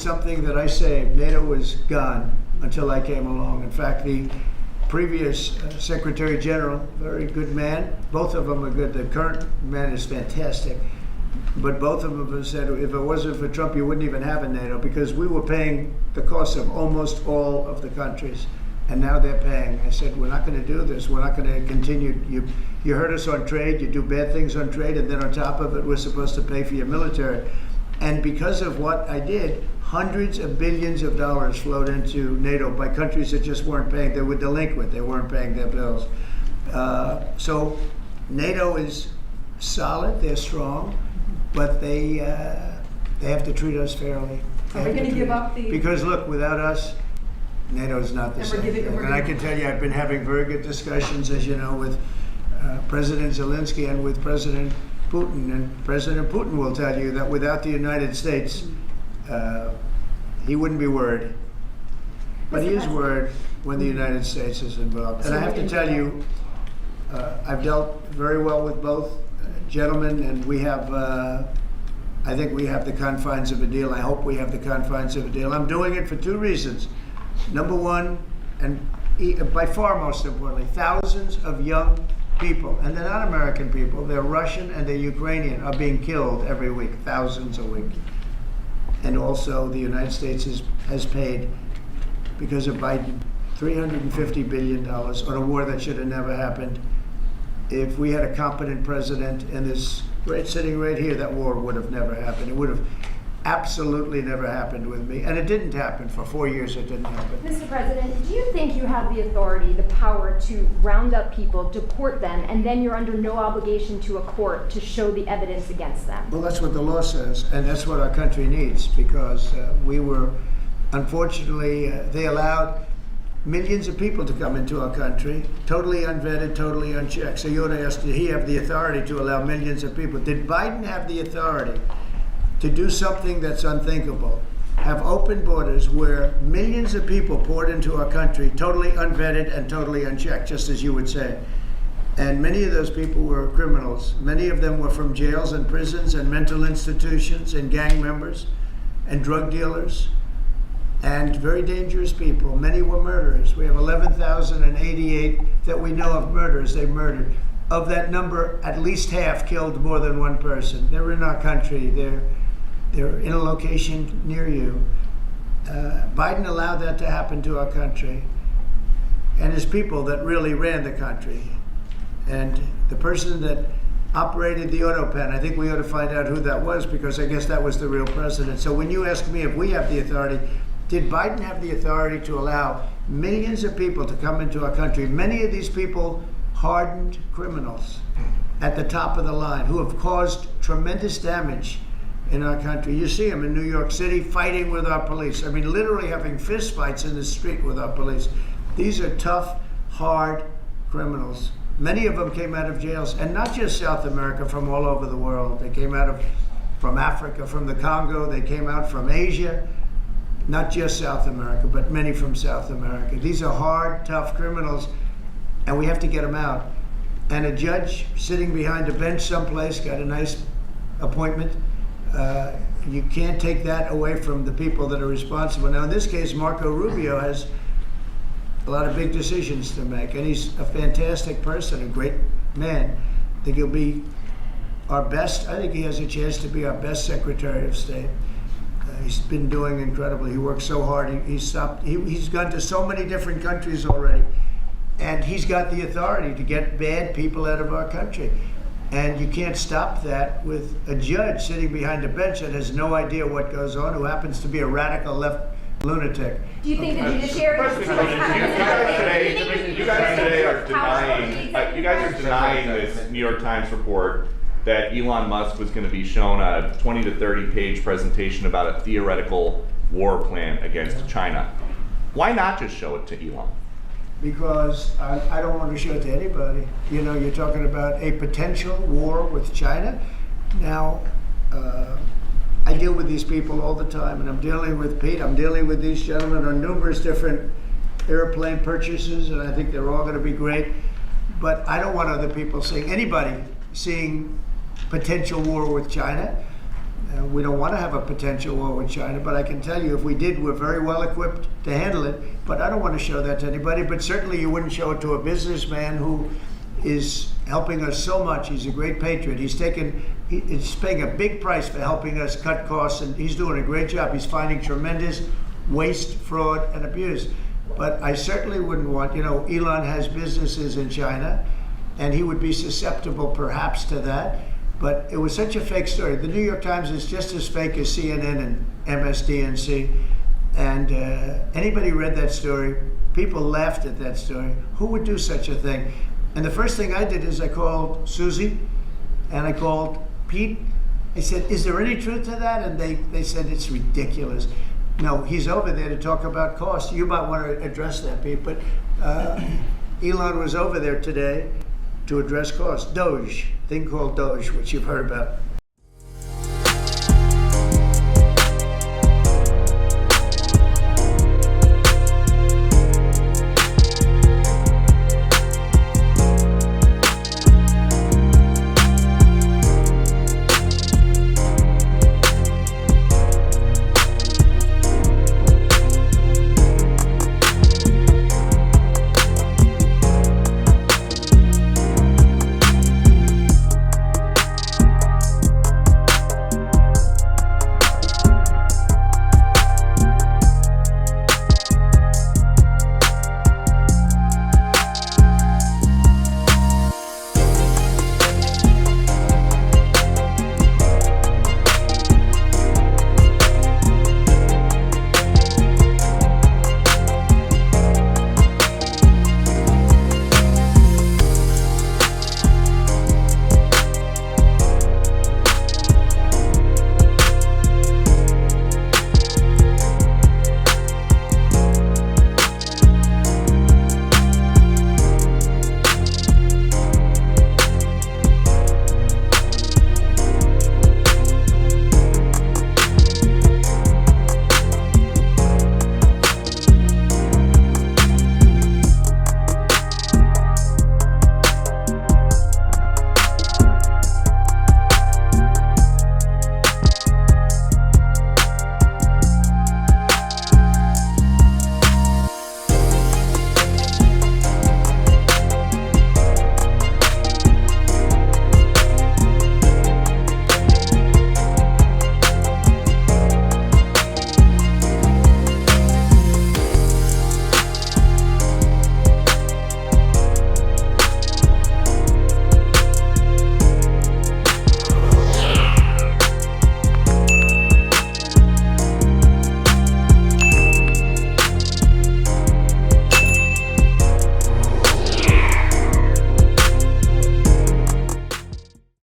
something that I saved. NATO was gone until I came along. In fact, the previous Secretary General, very good man, both of them are good. The current man is fantastic. But both of them have said, if it wasn't for Trump, you wouldn't even have a NATO, because we were paying the cost of almost all of the countries. And now they're paying. I said, we're not going to do this. We're not going to continue. You hurt us on trade. You do bad things on trade. And then on top of it, we're supposed to pay for your military. And because of what I did, hundreds of billions of dollars flowed into NATO by countries that just weren't paying. They were delinquent. They weren't paying their bills. So NATO is solid. They're strong. But they have to treat us fairly. Are we going to give up the... Because look, without us, NATO is not the same. And I can tell you, I've been having very good discussions, as you know, with President Zelensky and with President Putin. And President Putin will tell you that without the United States, he wouldn't be worried. But he is worried when the United States is involved. And I have to tell you, I've dealt very well with both gentlemen, and we have, I think we have the confines of a deal. I hope we have the confines of a deal. I'm doing it for two reasons. Number one, and by far most importantly, thousands of young people, and they're not American people, they're Russian and they're Ukrainian, are being killed every week, thousands a week. And also the United States has paid, because of Biden, $350 billion on a war that should have never happened. If we had a competent president in this sitting right here, that war would have never happened. It would have absolutely never happened with me. And it didn't happen. For 4 years, it didn't happen. Mr. President, do you think you have the authority, the power to round up people, deport them, and then you're under no obligation to a court to show the evidence against them? Well, that's what the law says, and that's what our country needs, because we were, unfortunately, they allowed millions of people to come into our country, totally unvetted, totally unchecked. So you ought to ask, did he have the authority to allow millions of people? Did Biden have the authority to do something that's unthinkable? Have open borders where millions of people poured into our country, totally unvetted and totally unchecked, just as you would say. And many of those people were criminals. Many of them were from jails and prisons and mental institutions and gang members and drug dealers and very dangerous people. Many were murderers. We have 11,088 that we know of murders they murdered. Of that number, at least half killed more than one person. They're in our country. They're in a location near you. Biden allowed that to happen to our country. And his people that really ran the country. And the person that operated the auto pen, I think we ought to find out who that was, because I guess that was the real president. So when you ask me if we have the authority, did Biden have the authority to allow millions of people to come into our country? Many of these people, hardened criminals at the top of the line who have caused tremendous damage in our country. You see them in New York City fighting with our police. I mean, literally having fist fights in the street with our police. These are tough, hard criminals. Many of them came out of jails, and not just South America, from all over the world. They came out from Africa, from the Congo. They came out from Asia. Not just South America, but many from South America. These are hard, tough criminals, and we have to get them out. And a judge sitting behind a bench someplace got a nice appointment. You can't take that away from the people that are responsible. Now, in this case, Marco Rubio has a lot of big decisions to make, and he's a fantastic person, a great man. I think he'll be our best. I think he has a chance to be our best Secretary of State. He's been doing incredibly. He works so hard. He's gone to so many different countries already, and he's got the authority to get bad people out of our country. And you can't stop that with a judge sitting behind a bench that has no idea what goes on, who happens to be a radical left lunatic. Do you think the judiciary is you guys today are denying this New York Times report that Elon Musk was going to be shown a 20 to 30 page presentation about a theoretical war plan against China. Why not just show it to Elon? Because I don't want to show it to anybody. You know, you're talking about a potential war with China. Now, I deal with these people all the time, and I'm dealing with Pete, I'm dealing with these gentlemen on numerous different airplane purchases, and I think they're all going to be great. But I don't want other people seeing, anybody seeing potential war with China. We don't want to have a potential war with China, but I can tell you if we did, we're very well equipped to handle it. But I don't want to show that to anybody. But certainly you wouldn't show it to a businessman who is helping us so much. He's a great patriot. He's paying a big price for helping us cut costs, and he's doing a great job. He's finding tremendous waste, fraud, and abuse. But I certainly wouldn't want, Elon has businesses in China, and he would be susceptible perhaps to that. But it was such a fake story. The New York Times is just as fake as CNN and MSDNC. And anybody read that story, people laughed at that story. Who would do such a thing? And the first thing I did is I called Susie and I called Pete. I said, is there any truth to that? And they said, it's ridiculous. No, he's over there to talk about cost. You might want to address that, Pete. But Elon was over there today to address cost. Doge, thing called Doge, which you've heard about.